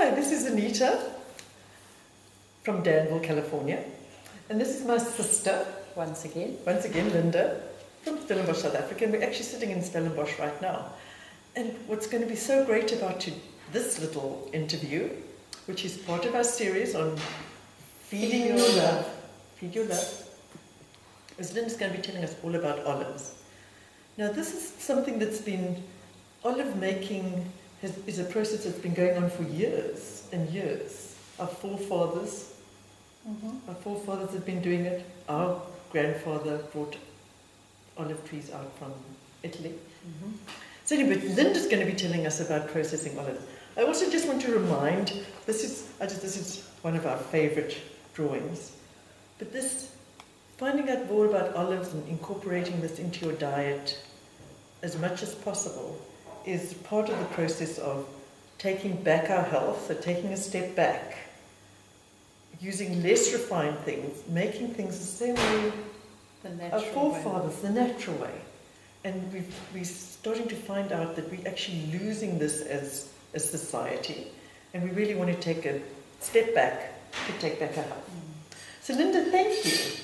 Hi, this is Anita from Danville, California. And this is my sister, Once again, Linda, from Stellenbosch, South Africa. And we're actually sitting in Stellenbosch right now. And what's going to be so great about this little interview, which is part of our series on feeding your love, feed your love, is Linda's going to be telling us all about olives. Now, this is something that's been, olive making is a process that's been going on for years and years. Our forefathers have been doing it. Our grandfather brought olive trees out from Italy. So anyway, Linda's going to be telling us about processing olives. I also just want to remind, this is one of our favorite drawings, but this, finding out more about olives and incorporating this into your diet as much as possible is part of the process of taking back our health, so taking a step back, using less refined things, making things the same way our forefathers, the natural way. And we're starting to find out that we're actually losing this as a society, and we really want to take a step back to take back our health. So Linda, thank you.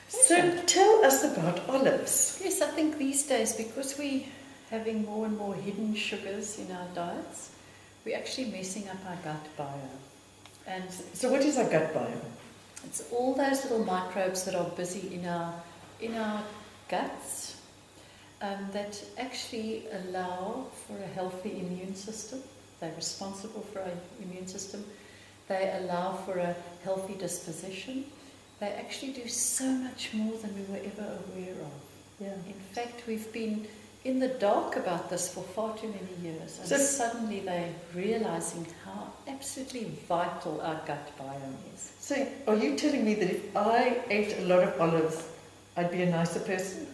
So tell us about olives. yes, I think these days, because we're having more and more hidden sugars in our diets, we're actually messing up our gut biome. And So what is our gut biome? it's all those little microbes that are busy in our guts that actually allow for a healthy immune system. They're responsible for our immune system. They allow for a healthy disposition. They actually do so much more than we were ever aware of. Yeah. In fact, we've been in the dark about this for far too many years, and So suddenly they're realizing how absolutely vital our gut biome is. So are you telling me that if I ate a lot of olives, I'd be a nicer person?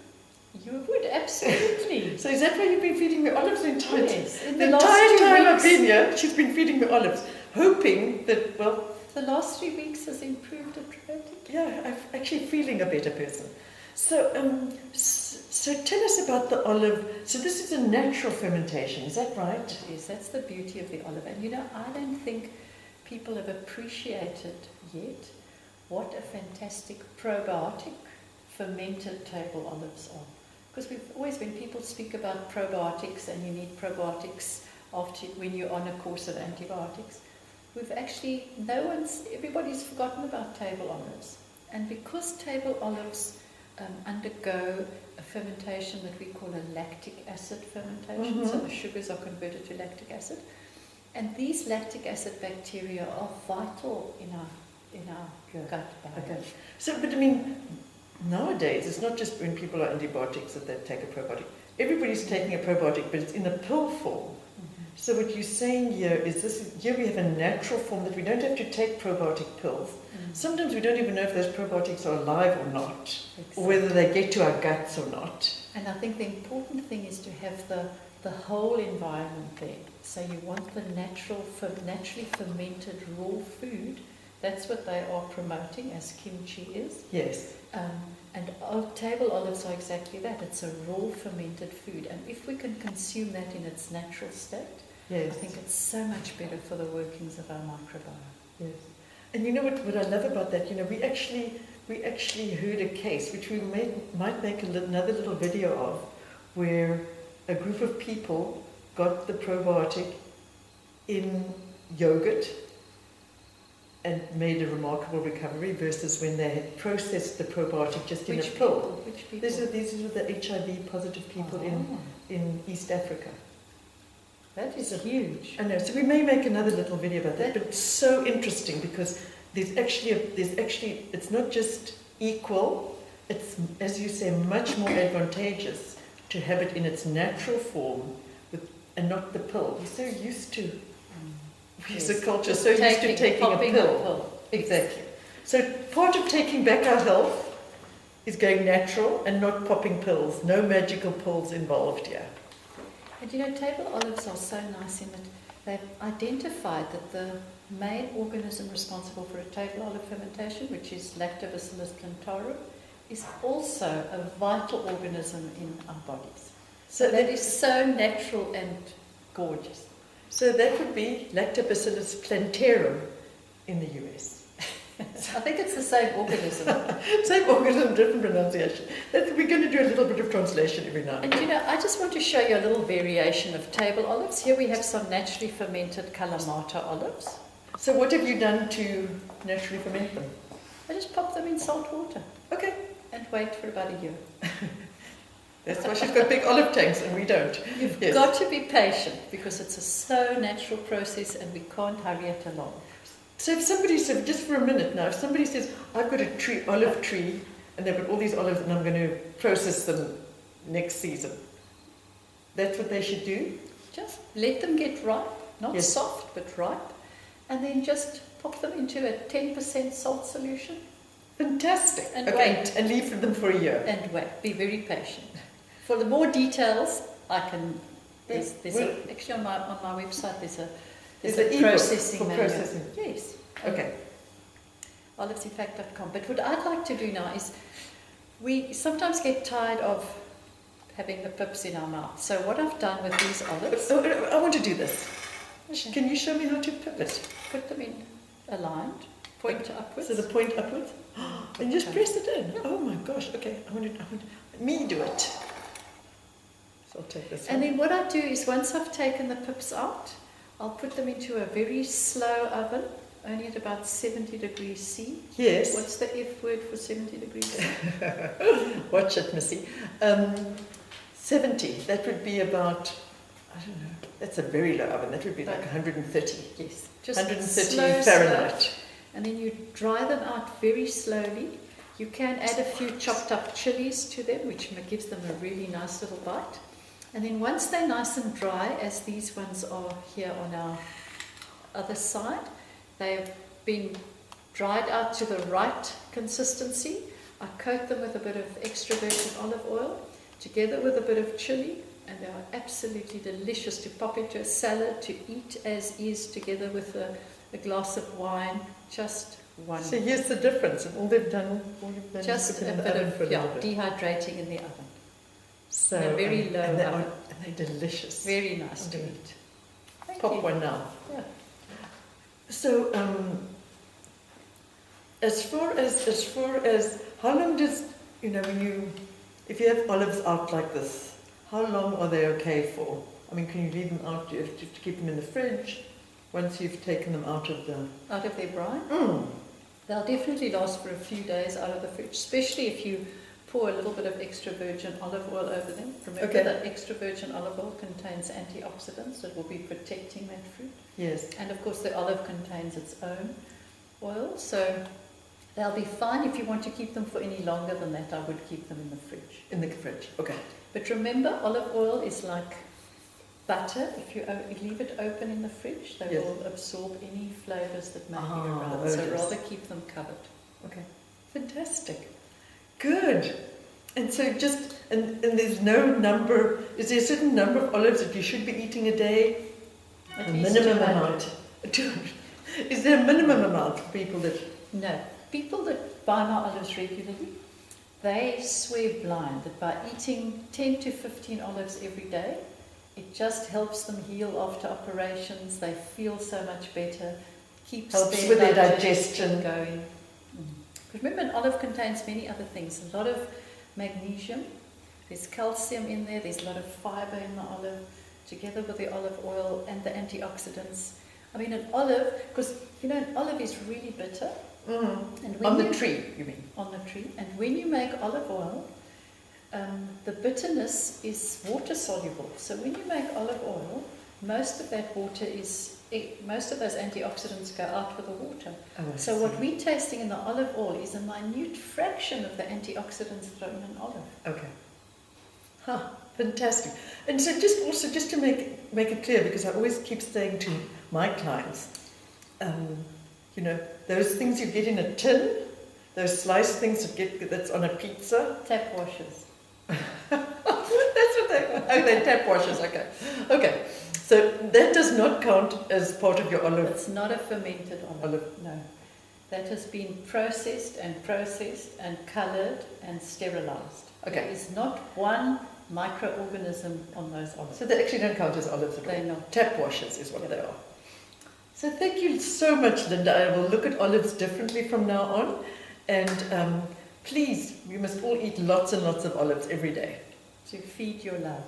You would, absolutely. So is that why you've been feeding me olives the entire time? Yes, in The the last entire 2 time I've weeks. been here, she's been feeding me olives, hoping that, well, The last 3 weeks has improved it dramatically. yeah, I'm actually feeling a better person. So, so tell us about the olive. So this is a natural fermentation, is that right? Yes, that's the beauty of the olive. And you know, I don't think people have appreciated yet what a fantastic probiotic fermented table olives are. Because we've always, when people speak about probiotics and you need probiotics after when you're on a course of antibiotics, we've actually, everybody's forgotten about table olives. And because table olives undergo a fermentation that we call a lactic acid fermentation, so the sugars are converted to lactic acid, and these lactic acid bacteria are vital in our gut biome. Okay. So, but I mean, nowadays, it's not just when people are antibiotics that they take a probiotic. Everybody's taking a probiotic, but it's in a pill form. So what you're saying here is here we have a natural form that we don't have to take probiotic pills. Sometimes we don't even know if those probiotics are alive or not, Exactly. or whether they get to our guts or not. And I think the important thing is to have the whole environment there. So you want the naturally fermented raw food. That's what they are promoting, as kimchi is. Yes. And table olives are exactly that. It's a raw fermented food. And if we can consume that in its natural state, Yes. I think it's so much better for the workings of our microbiome. Yes. And you know what I love about that? You know, we actually heard a case, which we might make another little video of, where a group of people got the probiotic in yogurt and made a remarkable recovery versus when they had processed the probiotic just in a pill. Which people? These are the HIV positive people in East Africa. That is huge. I know, so we may make another little video about that, but it's so interesting because there's actually, it's not just equal, it's, as you say, much more advantageous to have it in its natural form and not the pill. We're so used to, as a culture, so used to taking a pill. Exactly. So part of taking back our health is going natural and not popping pills. No magical pills involved here. And you know, table olives are so nice in that they've identified that the main organism responsible for a table olive fermentation, which is Lactobacillus plantarum, is also a vital organism in our bodies. So that is so natural and gorgeous. So that would be Lactobacillus plantarum in the US. I think it's the same organism. Same organism, different pronunciation. We're going to do a little bit of translation every now and And then. you know, I just want to show you a little variation of table olives. Here we have some naturally fermented Kalamata olives. So what have you done to naturally ferment them? I just pop them in salt water Okay. and wait for about a year. That's why she's got big olive tanks and we don't. You've Yes. got to be patient because it's a slow, natural process and we can't hurry it along. So if somebody said, just for a minute now, if somebody says, I've got a olive tree, and they've got all these olives and I'm going to process them next season, that's what they should do? Just let them get ripe, not Yes. soft, but ripe, and then just pop them into a 10% salt solution Fantastic. And okay, wait. and leave them for a year. and wait. Be very patient. For the more details, I can. There's actually on my website there's a e-book processing for manual. processing. Yes. Okay. Olivesinfact.com. But what I'd like to do now is we sometimes get tired of having the pips in our mouth. So what I've done with these olives, I want to do this. Okay. Can you show me how to pip it? put them in aligned, point upwards. So the point upwards? And just press it in. Oh my gosh. Okay. I want me do it. So I'll take this And one. then what I do is once I've taken the pips out, I'll put them into a very slow oven, only at about 70 degrees C. Yes. What's the F word for 70 degrees C? Watch it, Missy. 70. That would be about, I don't know. That's a very low oven. That would be like 130. Yes. Just 130 slow, Fahrenheit. slow. And then you dry them out very slowly. You can add a few chopped up chilies to them, which gives them a really nice little bite. And then once they're nice and dry, as these ones are here on our other side, they've been dried out to the right consistency. I coat them with a bit of extra virgin olive oil, together with a bit of chili, and they are absolutely delicious to pop into a salad, to eat as is, together with a glass of wine. Just wonderful. So here's the difference. And all you've done is Just put a in the bit oven of for a little bit. dehydrating in the oven. So, in a very low and oven. and they're delicious. Very nice to Okay. eat. Thank Pop you. one now. Yeah. So, as far as how long does if you have olives out like this, how long are they okay for? I mean, can you leave them out? Do you have to keep them in the fridge once you've taken them out of the? Out of their brine. Mm. They'll definitely last for a few days out of the fridge, especially if you pour a little bit of extra virgin olive oil over them. Remember Okay. that extra virgin olive oil contains antioxidants that will be protecting that fruit. Yes. And of course the olive contains its own oil, so they'll be fine. If you want to keep them for any longer than that, I would keep them in the fridge. In the fridge. Okay. But remember, olive oil is like butter. If you leave it open in the fridge, they Yes. will absorb any flavours that may be Ah, around. the So odours. rather keep them covered. Okay. Fantastic. Good. And so and there's no number. Is there a certain number of olives that you should be eating a day? At A least minimum 200. amount. 200. Is there a minimum amount for people that? No. People that buy my olives regularly, they swear blind that by eating 10 to 15 olives every day, it just helps them heal after operations. They feel so much better. Keeps Helps with their digestion digestion. going. Because remember, an olive contains many other things. A lot of magnesium. There's calcium in there. There's a lot of fibre in the olive, together with the olive oil and the antioxidants. I mean, an olive, because an olive is really bitter. And when On the you- tree, you mean? On the tree. And when you make olive oil, the bitterness is water soluble. So when you make olive oil, most of that water most of those antioxidants go out with the water. Oh, I So see. what we're tasting in the olive oil is a minute fraction of the antioxidants that are in an olive. Okay. Huh, fantastic. And so just to make it clear, because I always keep saying to my clients, those things you get in a tin, those sliced things that's on a pizza. Tap washers. That's what they're tap washers, okay. Okay. So that does not count as part of your olive. It's not a fermented olive. No. That has been processed and coloured and sterilised. Okay. There is not one microorganism on those olives. So they actually don't count as olives at all. They're not. Tap washers is what they are. So thank you so much, Linda. I will look at olives differently from now on. And please, we must all eat lots and lots of olives every day. To feed your love.